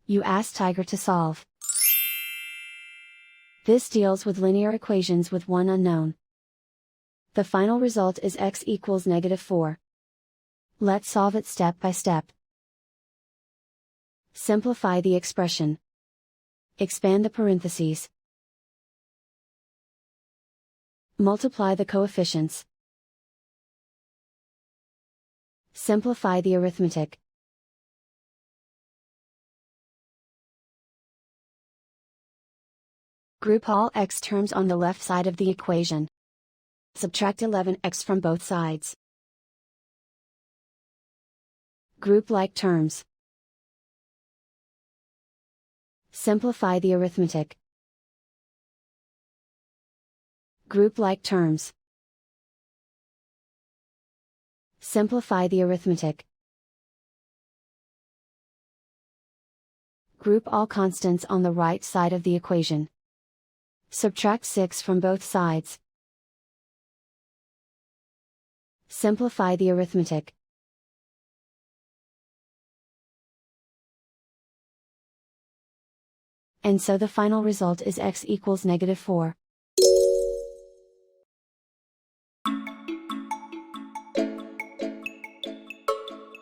You ask Tiger to solve. This deals with linear equations with one unknown. The final result is x equals -4. Let's solve it step by step. Simplify the expression. Expand the parentheses. Multiply the coefficients. Simplify the arithmetic. Group all x terms on the left side of the equation. Subtract 11x from both sides. Group like terms. Simplify the arithmetic. Group like terms. Simplify the arithmetic. Group all constants on the right side of the equation. Subtract 6 from both sides. Simplify the arithmetic. And so the final result is x equals -4.